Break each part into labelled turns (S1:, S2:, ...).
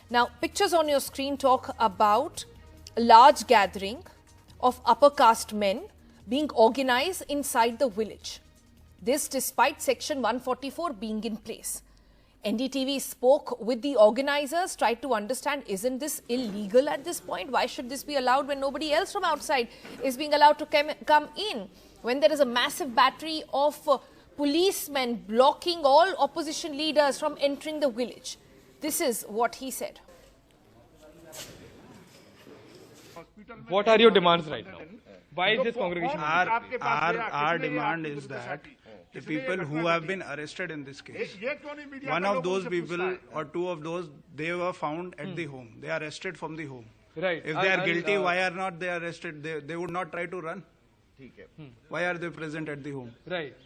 S1: Now, pictures on your screen talk about a large gathering of upper caste men being organized inside the village. This despite Section 144 being in place. NDTV spoke with the organizers, tried to understand, isn't this illegal at this point? Why should this be allowed when nobody else from outside is being allowed to come in? When there is a massive battery of policemen blocking all opposition leaders from entering the village. This is what he said.
S2: What are your demands right now? Why is this congregation?
S3: Our demand is that the people who have been arrested in this case, one of those people or two of those, they were found at the home. They are arrested from the home.
S2: Right.
S3: If they are guilty, why are not they arrested? They would not try to run. Why are they present at the home?
S2: Right.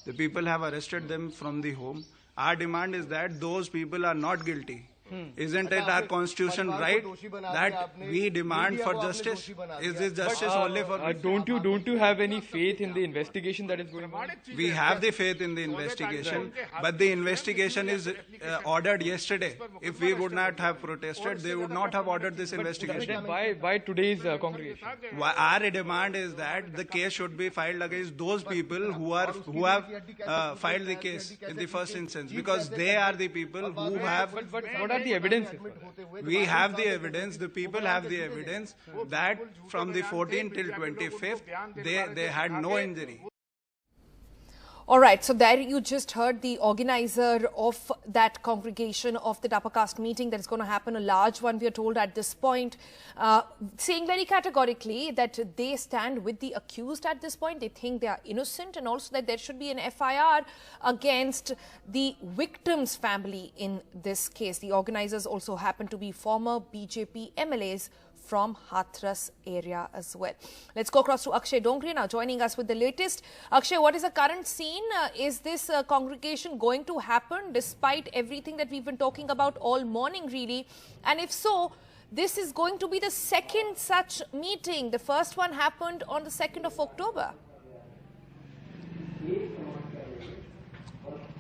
S3: The people have arrested them from the home. Our demand is that those people are not guilty. Isn't it our constitution right that we demand for justice? Is this justice only for?
S2: Don't you have any faith in the investigation that is going on?
S3: We have the faith in the investigation, but the investigation is ordered yesterday. If we would not have protested, they would not have ordered this investigation.
S2: Why today's congregation?
S3: Our demand is that the case should be filed against those people who have filed the case in the first instance, because they are the people who have.
S2: But what are the evidence?
S3: We have the evidence. The people have the evidence that from the 14th till 25th, they had no injury.
S1: All right, so there you just heard the organizer of that congregation of the upper caste meeting that is going to happen, a large one, we are told at this point, saying very categorically that they stand with the accused at this point. They think they are innocent, and also that there should be an FIR against the victim's family in this case. The organizers also happen to be former BJP MLAs from Hathras area as well. Let's go across to Akshay Dongre now, joining us with the latest. Akshay, what is the current scene? Is this congregation going to happen despite everything that we've been talking about all morning, really? And if so, this is going to be the second such meeting. The first one happened on the 2nd of October.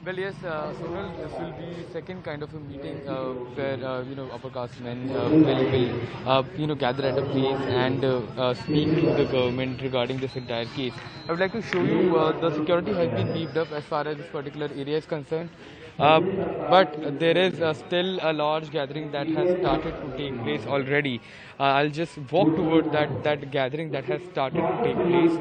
S2: Well, yes, Sonal, this will be second kind of a meeting where upper caste men will gather at a place and speak to the government regarding this entire case. I would like to show you the security has been beefed up as far as this particular area is concerned. But there is still a large gathering that has started to take place already. I'll just walk toward that gathering that has started to take place.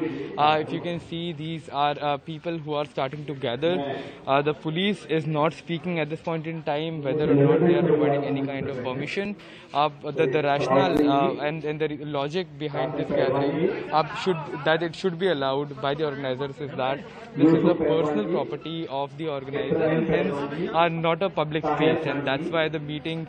S2: If you can see, these are people who are starting to gather. The police is not speaking at this point in time whether or not they are providing any kind of permission. The rationale and the logic behind this gathering it should be allowed by the organizers is that this is a personal property of the organizer, and hence are not a public space, and that's why the meeting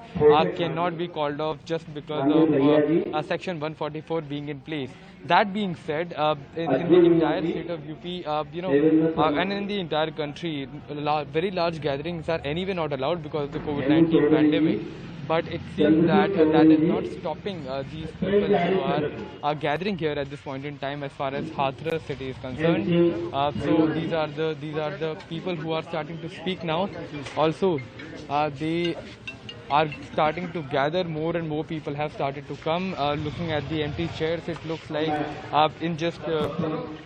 S2: cannot be called off just because of Section 144 being in place. That being said, in the entire state of UP, and in the entire country, very large gatherings are anyway not allowed because of the COVID-19 pandemic. But it seems that is not stopping these people who are gathering here at this point in time as far as Hathras city is concerned. So these are the people who are starting to speak now. Also, they are starting to gather. More and more people have started to come. Looking at the empty chairs, it looks like in just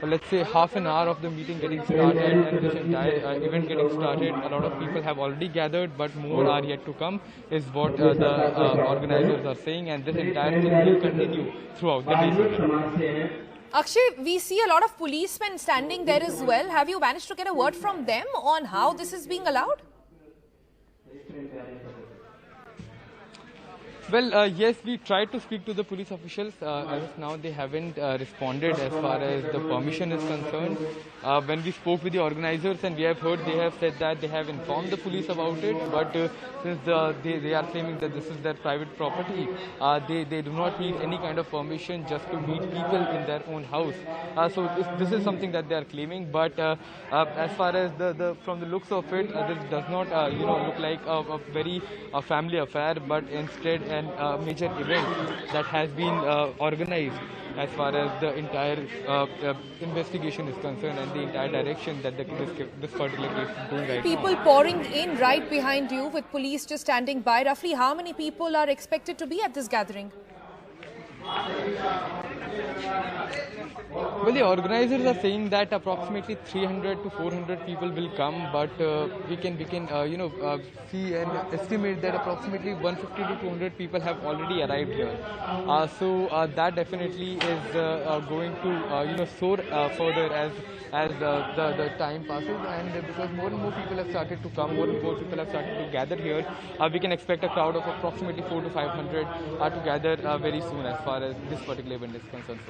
S2: let's say half an hour of the meeting getting started and this entire event getting started, a lot of people have already gathered, but more are yet to come, is what the organizers are saying, and this entire thing will continue throughout the day.
S1: Akshay, we see a lot of policemen standing there as well. Have you managed to get a word from them on how this is being allowed?
S2: Well, yes, we tried to speak to the police officials. As of now, they haven't responded as far as the permission is concerned. When we spoke with the organizers, and we have heard, they have said that they have informed the police about it, but since they are claiming that this is their private property, they do not need any kind of permission just to meet people in their own house. So this is something that they are claiming, but as far as from the looks of it, this does not look like a very family affair, but instead a major event that has been organized as far as the entire investigation is concerned and the entire direction that this particular case is going right now.
S1: People pouring in right behind you with police just standing by. Roughly how many people are expected to be at this gathering?
S2: Well, the organizers are saying that approximately 300 to 400 people will come, but we can see and estimate that approximately 150 to 200 people have already arrived here. So that definitely is going to soar further as the time passes, and because more and more people have started to come, more and more people have started to gather here, we can expect a crowd of approximately 400 to 500 to gather very soon as far as this particular event is concerned.